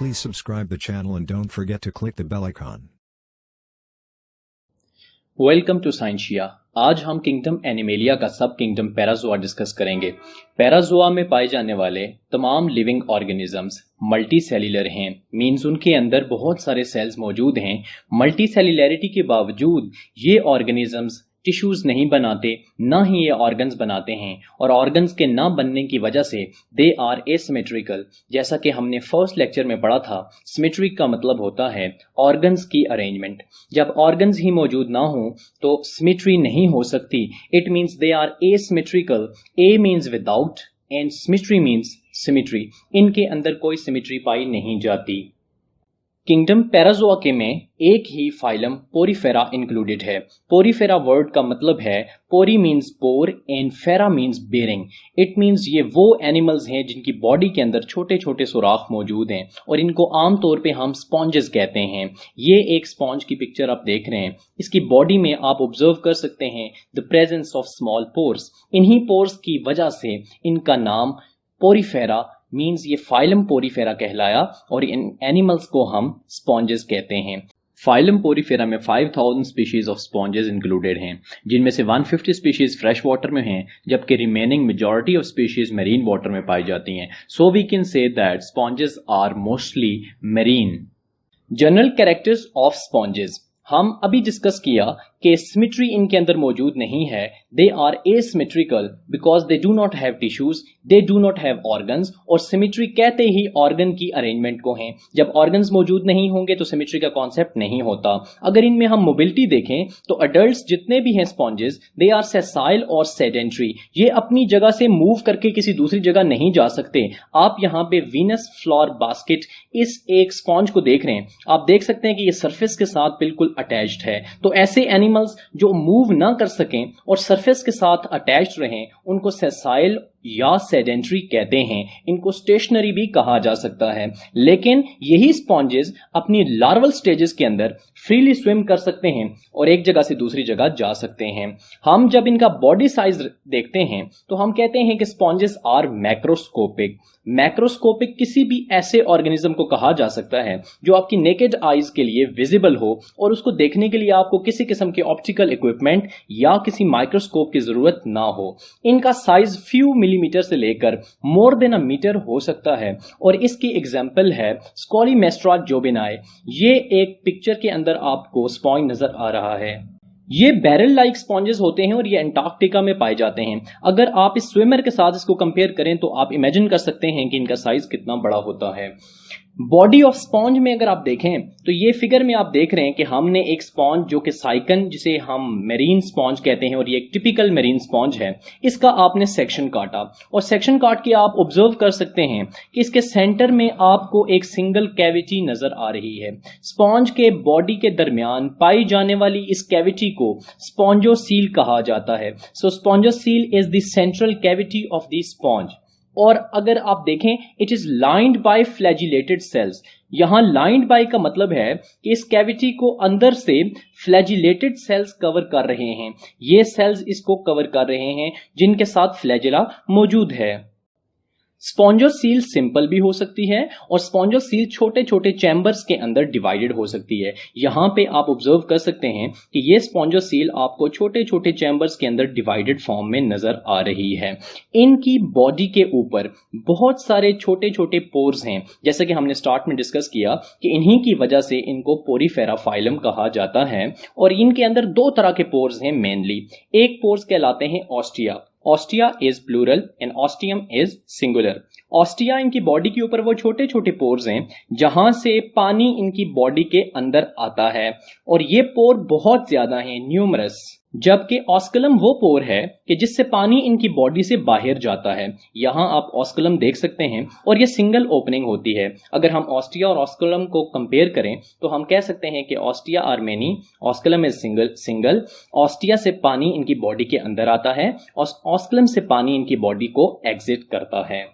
Please subscribe the channel and don't forget to click the bell icon. Welcome to Scientia. आज हम kingdom Animalia का sub kingdom Parazoa discuss करेंगे। Parazoa में पाए जाने वाले तमाम लिविंग ऑर्गेनिजम्स मल्टी सेल्यूलर हैं, मींस उनके अंदर बहुत सारे सेल्स मौजूद हैं। मल्टी सेल्यूलरिटी के बावजूद ये ऑर्गेनिजम्स टिश्यूज नहीं बनाते, ना ही ये ऑर्गन्स बनाते हैं, और ऑर्गन्स के ना बनने की वजह से दे आर एसिमेट्रिकल। जैसा कि हमने फर्स्ट लेक्चर में पढ़ा था, सिमेट्रिक का मतलब होता है ऑर्गन्स की अरेंजमेंट। जब ऑर्गन्स ही मौजूद ना हो तो सिमेट्री नहीं हो सकती। It means they are asymmetrical. A means without and symmetry means symmetry. इनके अंदर कोई सिमेट्री पाई नहीं जाती। किंगडम पैराजोआ के में एक ही फाइलम पोरीफेरा इंक्लूडेड है। पोरीफेरा वर्ड का मतलब है पोरी मीन्स पोर एंड फेरा मीन्स बेरिंग। इट मीन्स ये वो एनिमल्स हैं जिनकी बॉडी के अंदर छोटे छोटे सुराख मौजूद हैं और इनको आमतौर पे हम स्पॉन्जेस कहते हैं। ये एक स्पॉन्ज की पिक्चर आप देख रहे हैं। इसकी बॉडी में आप ऑब्जर्व कर सकते हैं the presence of small pores. इन्हीं पोर्स की वजह से इनका नाम पोरीफेरा मीन्स ये फाइलम पोरीफेरा कहलाया और इन एनिमल्स को हम स्पॉन्जेस कहते हैं। फाइलम पोरीफेरा में 5000 स्पीशीज ऑफ स्पॉन्जेस इंक्लूडेड हैं, जिनमें से 150 स्पीशीज फ्रेश वाटर में हैं, जबकि remaining majority of species marine water में पाई जाती हैं। So we can say that sponges are mostly marine. General characters of sponges हम अभी डिस्कस किया कि सिमेट्री इनके अंदर मौजूद नहीं है। They are asymmetrical because they do not have tissues, they do not have organs. और सिमेट्री कहते ही ऑर्गन की अरेंजमेंट को हैं। जब ऑर्गन्स मौजूद नहीं होंगे तो सिमेट्री का कॉन्सेप्ट नहीं होता। अगर इनमें हम मोबिलिटी देखें तो अडल्ट्स जितने भी हैं स्पॉन्जेस, दे आर सेसाइल और सेडेंट्री। ये अपनी जगह से मूव करके किसी दूसरी जगह नहीं जा सकते। आप यहाँ पे वीनस फ्लावर बास्केट इस एक स्पॉन्ज को देख रहे हैं। आप देख सकते हैं कि ये सरफेस के साथ बिल्कुल अटैच्ड है। तो ऐसे एनिमल्स जो मूव ना कर सकें और सरफेस के साथ अटैच्ड रहें, उनको सेसाइल या सेडेंट्री कहते हैं। इनको स्टेशनरी भी कहा जा सकता है। लेकिन यही स्पॉन्जेस अपनी लार्वल स्टेजेस के अंदर फ्रीली स्विम कर सकते हैं और एक जगह से दूसरी जगह जा सकते हैं। हम जब इनका बॉडी साइज देखते हैं तो हम कहते हैं कि स्पॉन्जेस आर मैक्रोस्कोपिक। मैक्रोस्कोपिक किसी भी ऐसे ऑर्गेनिज्म को कहा जा सकता है जो आपकी नेकेड आईज के लिए विजिबल हो और उसको देखने के लिए आपको किसी किस्म के ऑप्टिकल इक्विपमेंट या किसी माइक्रोस्कोप की जरूरत ना हो। इनका साइज फ्यू मिलीमीटर से लेकर मोर देन अ मीटर हो सकता है और इसकी एग्जांपल है स्कॉलीमेस्ट्रा जोबिनाई। ये एक पिक्चर के अंदर आपको स्पॉन्ज नजर आ रहा है। ये बैरल लाइक स्पॉन्जेस होते हैं और ये अंटार्कटिका में पाए जाते हैं। अगर आप इस स्विमर के साथ इसको कंपेयर करें तो आप इमेजिन कर सकते हैं कि इनका साइज कितना बड़ा होता है। बॉडी ऑफ स्पॉन्ज में अगर आप देखें तो ये फिगर में आप देख रहे हैं कि हमने एक स्पॉन्ज जो कि साइकन, जिसे हम मेरीन स्पॉन्ज कहते हैं और ये एक टिपिकल मेरीन स्पॉन्ज है, इसका आपने सेक्शन काटा और सेक्शन काट के आप ऑब्जर्व कर सकते हैं कि इसके सेंटर में आपको एक सिंगल कैविटी नजर आ रही है। स्पॉन्ज के बॉडी के दरमियान पाई जाने वाली इस कैविटी को स्पॉन्जोसील कहा जाता है। So spongocoel is the central cavity of the sponge. और अगर आप देखें, it is lined by flagellated cells. यहां लाइंड बाय का मतलब है कि इस कैविटी को अंदर से फ्लैजिलेटेड सेल्स कवर कर रहे हैं। ये सेल्स इसको कवर कर रहे हैं जिनके साथ फ्लैजिला मौजूद है। स्पॉन्जोसील सिंपल भी हो सकती है और स्पॉन्जोसील छोटे छोटे चैम्बर्स के अंदर डिवाइडेड हो सकती है। यहां पे आप ऑब्जर्व कर सकते हैं कि ये स्पॉन्जोसील आपको छोटे छोटे चैम्बर्स के अंदर डिवाइडेड फॉर्म में नजर आ रही है। इनकी बॉडी के ऊपर बहुत सारे छोटे छोटे पोर्स हैं, जैसे कि हमने स्टार्ट में डिस्कस किया कि इन्हीं की वजह से इनको पोरीफेरा फाइलम कहा जाता है। और इनके अंदर दो तरह के पोर्स हैं मेनली। एक पोर्स कहलाते हैं ostia. Ostia is plural and ostium is singular. Ostia इनकी बॉडी के ऊपर वो छोटे छोटे पोर्स हैं जहां से पानी इनकी बॉडी के अंदर आता है और ये पोर बहुत ज्यादा हैं, न्यूमरस। जबकि ऑस्कुलम वो पोर है कि जिससे पानी इनकी बॉडी से बाहर जाता है। यहां आप ऑस्कुलम देख सकते हैं और ये सिंगल ओपनिंग होती है। अगर हम ऑस्टिया और ऑस्कुलम को कंपेयर करें तो हम कह सकते हैं कि ostia are many, osculum is single. Ostia से पानी इनकी बॉडी के अंदर आता है और ऑस्कुलम से पानी इनकी बॉडी को एग्जिट करता है।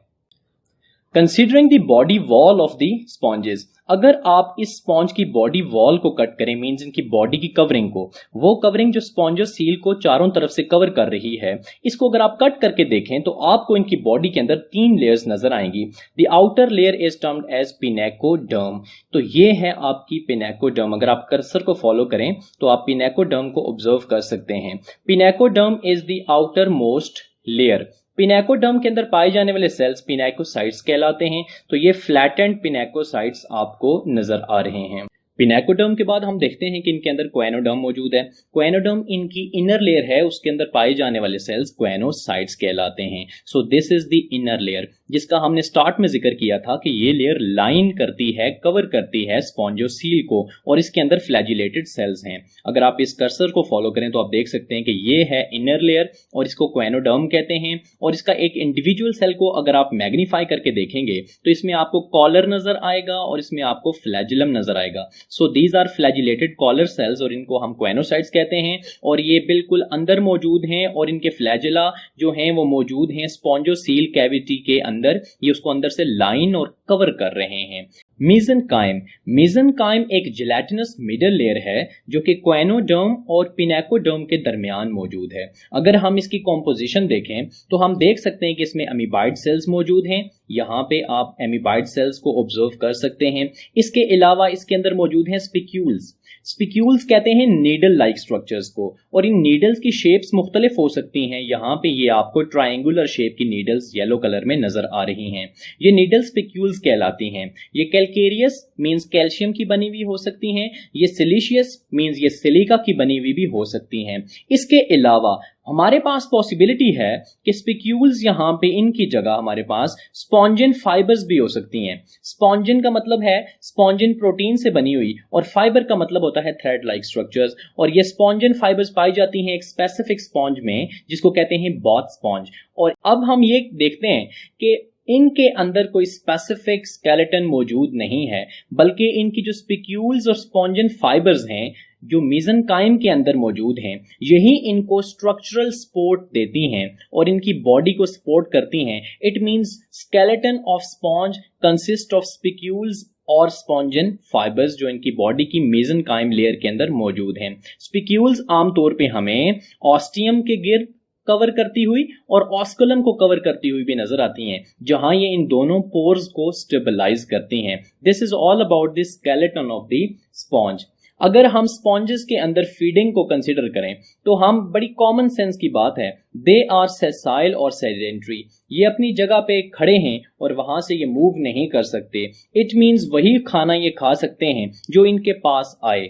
Considering the body wall of the sponges, अगर आप इस स्पॉन्ज की बॉडी वॉल को कट करें, मींस इनकी बॉडी की कवरिंग को, वो कवरिंग जो स्पॉन्जोसील को चारों तरफ से कवर कर रही है, इसको अगर आप कट करके देखें तो आपको इनकी बॉडी के अंदर 3 लेयर्स नजर आएंगी। The outer layer is termed as pinacoderm. तो ये है आपकी पिनेकोडर्म। अगर आप कर्सर को फॉलो करें तो आप पिनेकोडर्म को ऑब्जर्व कर सकते हैं। Pinacoderm is the outer most layer. Pinacoderm के अंदर पाए जाने वाले सेल्स पिनेकोसाइट्स कहलाते हैं। तो ये फ्लैटेंड पिनेकोसाइट्स आपको नजर आ रहे हैं। पिनेकोडर्म के बाद हम देखते हैं कि इनके अंदर क्वेनोडर्म मौजूद है। क्वेनोडर्म इनकी इनर लेयर है, उसके अंदर पाए जाने वाले सेल्स क्वेनोसाइट्स कहलाते हैं। So this is the inner layer, जिसका हमने स्टार्ट में जिक्र किया था कि ये लेयर लाइन करती है, कवर करती है स्पॉन्जोसील को, और इसके अंदर फ्लैजिलेटेड सेल्स हैं। अगर आप इस कर्सर को फॉलो करें तो आप देख सकते हैं कि ये है इनर लेयर और इसको क्वेनोडर्म कहते हैं। और इसका एक इंडिविजुअल सेल को अगर आप मैग्नीफाई करके देखेंगे तो इसमें आपको कॉलर नजर आएगा और इसमें आपको फ्लैजिलम नजर आएगा। So these are flagellated collar cells और इनको हम क्वेनोसाइट्स कहते हैं। और ये बिल्कुल अंदर मौजूद हैं और इनके फ्लैजिला जो हैं वो मौजूद हैं स्पॉन्जोसील कैविटी के अंदर। ये उसको अंदर से लाइन और कवर कर रहे हैं। मेसेनकाइम, मेसेनकाइम एक जिलेटिनस मिडल लेयर है जो कि क्वेनोडर्म और पिनेकोडर्म के दरमियान मौजूद है। अगर हम इसकी कॉम्पोजिशन देखें तो हम देख सकते हैं कि इसमें अमीबाइड सेल्स मौजूद हैं। यहाँ पे आप अमीबाइड सेल्स को ऑब्जर्व कर सकते हैं। इसके अलावा इसके अंदर मौजूद हैं स्पिक्यूल्स। स्पिक्यूल्स कहते हैं नीडल लाइक स्ट्रक्चर्स को, और इन नीडल्स की शेप्स मुख्तलिफ हो सकती हैं। यहाँ पे ये आपको ट्रायंगुलर शेप की नीडल्स येलो कलर में नजर आ रही हैं। ये नीडल स्पिक्यूल्स कहलाती हैं। ये कैल्केरियस मींस कैल्शियम की बनी हुई हो सकती हैं। ये सिलिशियस मींस ये सिलिका की बनी हुई भी हो सकती हैं। इसके अलावा हमारे पास पॉसिबिलिटी है कि स्पिक्यूल्स यहाँ पे इनकी जगह हमारे पास स्पॉन्जिन फाइबर्स भी हो सकती हैं। स्पॉन्जिन का मतलब है स्पॉन्जिन प्रोटीन से बनी हुई, और फाइबर का मतलब होता है थ्रेड लाइक स्ट्रक्चर्स। और ये स्पॉन्जिन फाइबर्स पाई जाती हैं एक स्पेसिफिक स्पॉन्ज में जिसको कहते हैं बॉथ स्पॉन्ज। और अब हम ये देखते हैं कि इनके अंदर कोई स्पेसिफिक स्केलेटन मौजूद नहीं है, बल्कि इनकी जो स्पिक्यूल्स और स्पॉन्जिन फाइबर्स हैं जो मेसेनकाइम के अंदर मौजूद हैं, यही इनको स्ट्रक्चरल सपोर्ट देती हैं और इनकी बॉडी को सपोर्ट करती हैं। It means skeleton of sponge consist of spicules और स्पॉन्जिन फाइबर्स जो इनकी बॉडी की मेसेनकाइम लेयर के अंदर मौजूद हैं। स्पिक्यूल्स आमतौर पे हमें ऑस्टियम के गिर्द कवर करती हुई और ऑस्कुलम को कवर करती हुई भी नजर आती हैं, जहां ये इन दोनों पोर्स को स्टेबलाइज करती हैं। This is all about the skeleton of the sponge. अगर हम स्पॉन्जेस के अंदर फीडिंग को कंसीडर करें तो हम बड़ी कॉमन सेंस की बात है, दे आर सेसाइल और सेडेंट्री। ये अपनी जगह पे खड़े हैं और वहां से ये मूव नहीं कर सकते। इट मींस वही खाना ये खा सकते हैं जो इनके पास आए।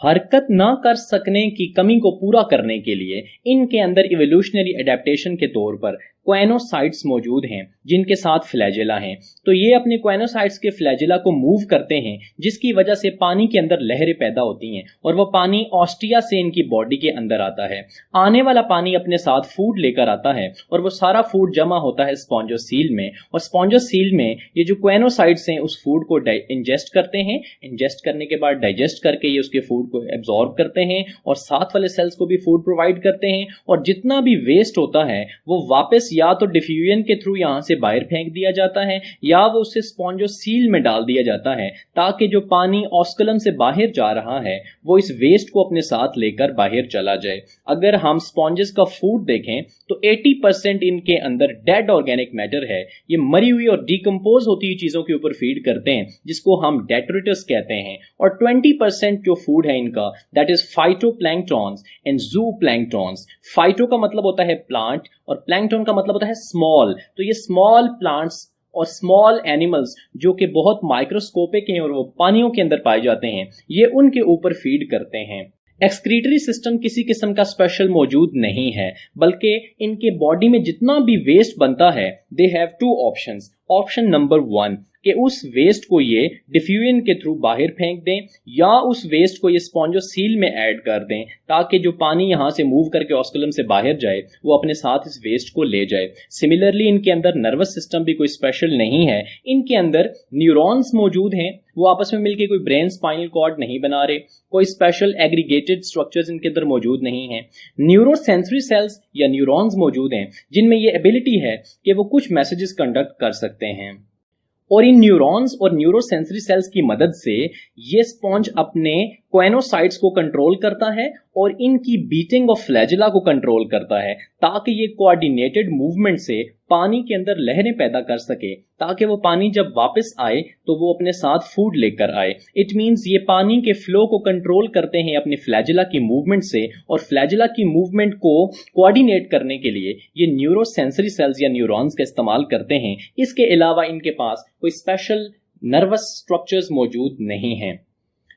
हरकत ना कर सकने की कमी को पूरा करने के लिए इनके अंदर इवोल्यूशनरी एडेप्टेशन के तौर पर क्वेनोसाइट्स मौजूद हैं जिनके साथ फ्लैजिला हैं। तो ये अपने क्वेनोसाइट्स के फ्लैजिला को मूव करते हैं, जिसकी वजह से पानी के अंदर लहरें पैदा होती हैं और वो पानी ऑस्टिया से इनकी बॉडी के अंदर आता है। आने वाला पानी अपने साथ फूड लेकर आता है और वो सारा फूड जमा होता है स्पॉन्जोसील में, और स्पॉन्जोसील में ये जो क्वेनोसाइट्स हैं उस फूड को इंजेस्ट करते हैं। इंजेस्ट करने के बाद डाइजेस्ट करके ये उसके फूड को एब्जॉर्ब करते हैं और साथ वाले सेल्स को भी फूड प्रोवाइड करते हैं। और जितना भी वेस्ट होता है वो वापस या तो डिफ्यूजन के थ्रू यहां से बाहर फेंक दिया जाता है या वो उसे स्पॉन्जोसील में डाल दिया जाता है, ताकि जो पानी ऑस्कुलम से बाहर जा रहा है वो इस वेस्ट को अपने साथ लेकर बाहर चला जाए। अगर हम स्पॉन्जेस का फूड देखें तो 80% इनके अंदर डेड ऑर्गेनिक मैटर है। ये मरी हुई और डिकम्पोज होती हुई चीजों के ऊपर फीड करते हैं जिसको हम डेट्रिटस कहते हैं। और 20% जो फूड है इनका that is phytoplanktons and zooplanktons. Phyto का मतलब होता है प्लांट और प्लैंक्टन का मतलब होता है स्मॉल। तो ये स्मॉल प्लांट्स और स्मॉल एनिमल्स जो कि बहुत माइक्रोस्कोपिक हैं और वो पानियों के अंदर पाए जाते हैं, ये उनके ऊपर फीड करते हैं। एक्सक्रीटरी सिस्टम किसी किस्म का स्पेशल मौजूद नहीं है, बल्कि इनके बॉडी में जितना भी वेस्ट बनता है they have 2 options. Option number 1 कि उस वेस्ट को ये डिफ्यूजन के थ्रू बाहर फेंक दें या उस वेस्ट को ये स्पॉन्जोसील में ऐड कर दें ताकि जो पानी यहाँ से मूव करके ऑस्कुलम से बाहर जाए वो अपने साथ इस वेस्ट को ले जाए। सिमिलरली इनके अंदर नर्वस सिस्टम भी कोई स्पेशल नहीं है। इनके अंदर न्यूरॉन्स मौजूद हैं, वो आपस में मिलकर कोई ब्रेन स्पाइनल कॉर्ड नहीं बना रहे। कोई स्पेशल एग्रीगेटेड स्ट्रक्चर्स इनके अंदर मौजूद नहीं है। न्यूरोसेंसरी सेल्स या न्यूरॉन्स मौजूद हैं जिनमें ये एबिलिटी है कि वो कुछ मैसेजेस कंडक्ट कर सकते सकते हैं। और इन न्यूरॉन्स और न्यूरोसेंसरी सेल्स की मदद से ये स्पॉन्ज अपने कोएनोसाइट्स को कंट्रोल करता है और इनकी बीटिंग ऑफ फ्लैजिला को कंट्रोल करता है, ताकि ये कोऑर्डिनेटेड मूवमेंट से पानी के अंदर लहरें पैदा कर सके, ताकि वो पानी जब वापस आए तो वो अपने साथ फूड लेकर आए। इट मींस ये पानी के फ्लो को कंट्रोल करते हैं अपने फ्लैजिला की मूवमेंट से, और फ्लैजिला की मूवमेंट को कोऑर्डिनेट करने के लिए ये न्यूरोसेंसरी सेल्स या न्यूरॉन्स का इस्तेमाल करते हैं। इसके अलावा इनके पास कोई स्पेशल नर्वस स्ट्रक्चर्स मौजूद नहीं हैं।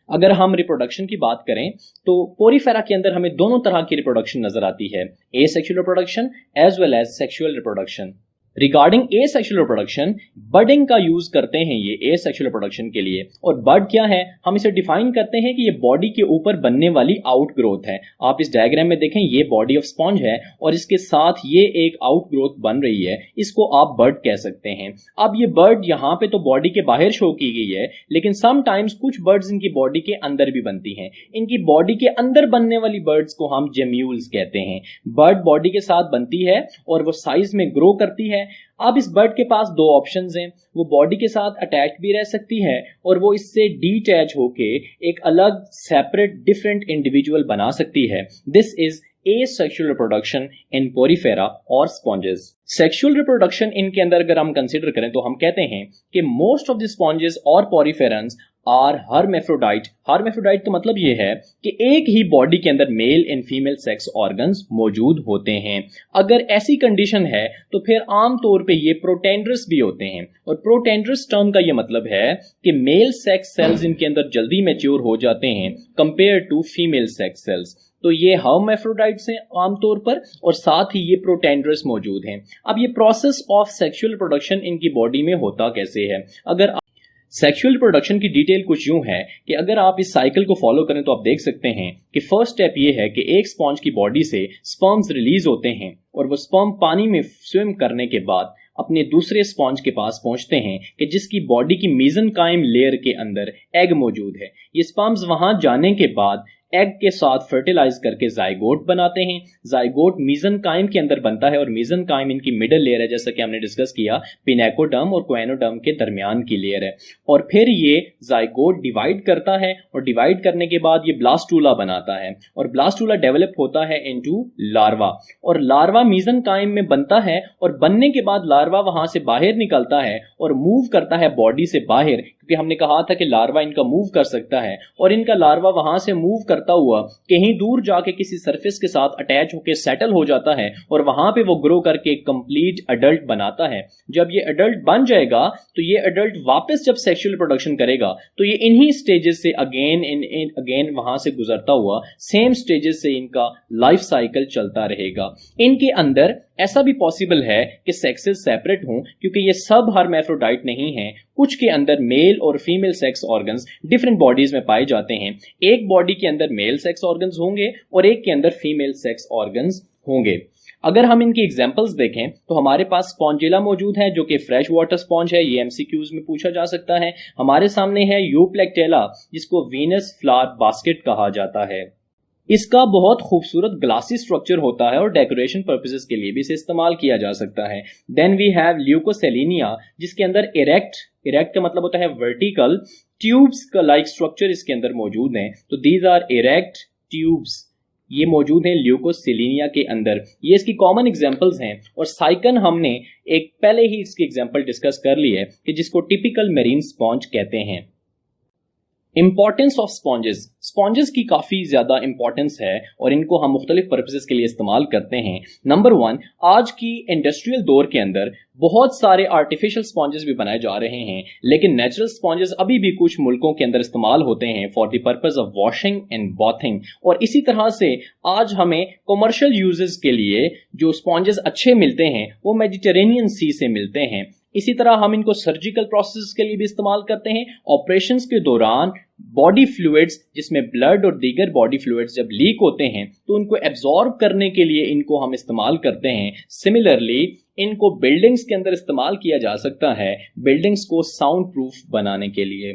अगर हम रिप्रोडक्शन की बात करें तो पोरीफेरा के अंदर हमें दोनों तरह की रिप्रोडक्शन नजर आती है, asexual reproduction as well as sexual reproduction. Regarding asexual reproduction, budding का यूज करते हैं ये एसेक्सुअल रिप्रोडक्शन के लिए। और बड क्या है, हम इसे डिफाइन करते हैं कि ये बॉडी के ऊपर बनने वाली आउटग्रोथ है। आप इस डायग्राम में देखें, ये बॉडी ऑफ स्पॉन्ज है और इसके साथ ये एक आउटग्रोथ बन रही है, इसको आप बर्ड कह सकते हैं। अब ये बर्ड यहाँ पे तो बॉडी के बाहर शो की गई है, लेकिन समटाइम्स कुछ बर्ड्स इनकी बॉडी के अंदर भी बनती हैं। इनकी बॉडी के अंदर बनने वाली बर्ड्स को हम जेम्यूल्स कहते हैं। बर्ड बॉडी के साथ बनती है और वो साइज में ग्रो करती है। अब इस बर्ड के पास दो ऑप्शंस हैं, वो बॉडी के साथ अटैच भी रह सकती है और वो इससे डीटैच होके एक अलग सेपरेट डिफरेंट इंडिविजुअल बना सकती है। This is asexual reproduction in porifera और sponges। सेक्सुअल रिप्रोडक्शन इनके अंदर अगर हम कंसीडर करें तो हम कहते हैं कि मोस्ट ऑफ द स्पॉन्जेस और पॉरीफेरन्स आर हर्मेफ्रोडाइट। हर्मेफ्रोडाइट का मतलब ये है कि एक ही बॉडी के अंदर male and female sex organs मौजूद होते हैं। अगर ऐसी कंडीशन है तो फिर आमतौर पे ये प्रोटेंड्रस भी होते हैं। और प्रोटेंड्रस टर्म का ये मतलब है कि मेल सेक्स सेल्स इनके अंदर जल्दी मैच्योर हो जाते हैं compare to female sex cells. तो ये हर्मेफ्रोडाइट्स हैं आमतौर पर, और साथ ही ये प्रोटेंड्रस मौजूद हैं। अब ये प्रोसेस ऑफ सेक्सुअल प्रोडक्शन इनकी बॉडी में होता कैसे है? अगर सेक्सुअल प्रोडक्शन की डिटेल कुछ यूं है कि अगर आप इस साइकिल को फॉलो करें तो आप देख सकते हैं कि फर्स्ट स्टेप ये है कि एक स्पॉन्ज की बॉडी से स्पर्म्स रिलीज होते हैं और वो स्पर्म पानी में स्विम करने के बाद अपने दूसरे स्पॉन्ज के पास पहुंचते हैं कि जिसकी बॉडी की मेसेनकाइम लेयर के अंदर एग मौजूद है। ये स्पर्म्स वहां जाने के बाद एग के साथ फर्टिलाइज करके जाइगोट बनाते हैं। जाइगोट मेसेनकाइम के अंदर बनता है और मेसेनकाइम इनकी मिडल लेयर है, जैसा कि हमने डिस्कस किया, पिनेकोडर्म और कोएनोडर्म के दरमियान की लेयर है। और फिर ये जाइगोट डिवाइड करता है और डिवाइड करने के बाद ये ब्लास्टूला बनाता है और ब्लास्टूला डेवलप होता है इनटू लार्वा। और लार्वा मेसेनकाइम में बनता है और बनने के बाद लार्वा वहां से बाहर निकलता है और मूव करता है बॉडी से बाहर, क्योंकि हमने कहा था कि लार्वा इनका मूव कर सकता है। और इनका लार्वा वहां से मूव करता हुआ कहीं दूर जाके किसी सरफेस के साथ अटैच होकर सेटल हो जाता है और वहां पे वो ग्रो करके एक कंप्लीट अडल्ट बनाता है। जब ये अडल्ट बन जाएगा तो ये अडल्ट वापस जब सेक्सुअल प्रोडक्शन करेगा तो ये इन्हीं स्टेजेस से अगेन वहां से गुजरता हुआ सेम स्टेजेस से इनका लाइफ साइकिल चलता रहेगा। इनके अंदर ऐसा भी पॉसिबल है कि सेक्सेस सेपरेट हों, क्योंकि ये सब हर्मेफ्रोडाइट नहीं हैं। कुछ के अंदर मेल और female sex organs different bodies में पाए जाते हैं। एक बॉडी के अंदर मेल सेक्स ऑर्गन्स होंगे और एक के अंदर फीमेल सेक्स ऑर्गन्स होंगे। अगर हम इनकी एग्जांपल्स देखें तो हमारे पास स्पॉन्जिला मौजूद है जो कि फ्रेश वाटर स्पॉन्ज है। ये एमसीक्यूज में पूछा जा सकता है। हमारे सामने है यूप्लेक्टेला, जिसको वीनस फ्लावर बास्केट कहा जाता है। इसका बहुत खूबसूरत ग्लासी स्ट्रक्चर होता है और डेकोरेशन पर्पसेस के लिए भी इसे इस्तेमाल किया जा सकता है। देन वी हैव ल्यूकोसेलिनिया, जिसके अंदर इरेक्ट का मतलब होता है वर्टिकल ट्यूब्स का लाइक स्ट्रक्चर इसके अंदर मौजूद है। तो दीज आर इरेक्ट ट्यूब्स, ये मौजूद हैं ल्यूकोसेलिनिया के अंदर। ये इसकी कॉमन एग्जांपल्स हैं। और साइकन हमने एक पहले ही इसकी एग्जांपल डिस्कस कर ली है कि जिसको टिपिकल मेरीन स्पॉन्ज कहते हैं। इंपॉर्टेंस ऑफ स्पॉन्जेस, स्पॉन्जेस की काफ़ी ज़्यादा इंपॉर्टेंस है और इनको हम मुख्तलिफ पर्पसेस के लिए इस्तेमाल करते हैं। नंबर 1, आज की इंडस्ट्रियल दौर के अंदर बहुत सारे आर्टिफिशियल स्पॉन्जेस भी बनाए जा रहे हैं, लेकिन नेचुरल स्पॉन्जेस अभी भी कुछ मुल्कों के अंदर इस्तेमाल होते हैं for the purpose of washing and bathing. और इसी तरह से आज हमें कमर्शियल यूजेस के लिए जो स्पॉन्जेस अच्छे मिलते हैं वो मेडिटेरेनियन सी से मिलते हैं। इसी तरह हम इनको सर्जिकल प्रोसेस के लिए भी इस्तेमाल करते हैं। ऑपरेशंस के दौरान बॉडी फ्लूइड्स, जिसमें ब्लड और दीगर बॉडी फ्लूइड्स जब लीक होते हैं तो उनको एब्जॉर्ब करने के लिए इनको हम इस्तेमाल करते हैं। सिमिलरली इनको बिल्डिंग्स के अंदर इस्तेमाल किया जा सकता है, बिल्डिंग्स को साउंड प्रूफ बनाने के लिए।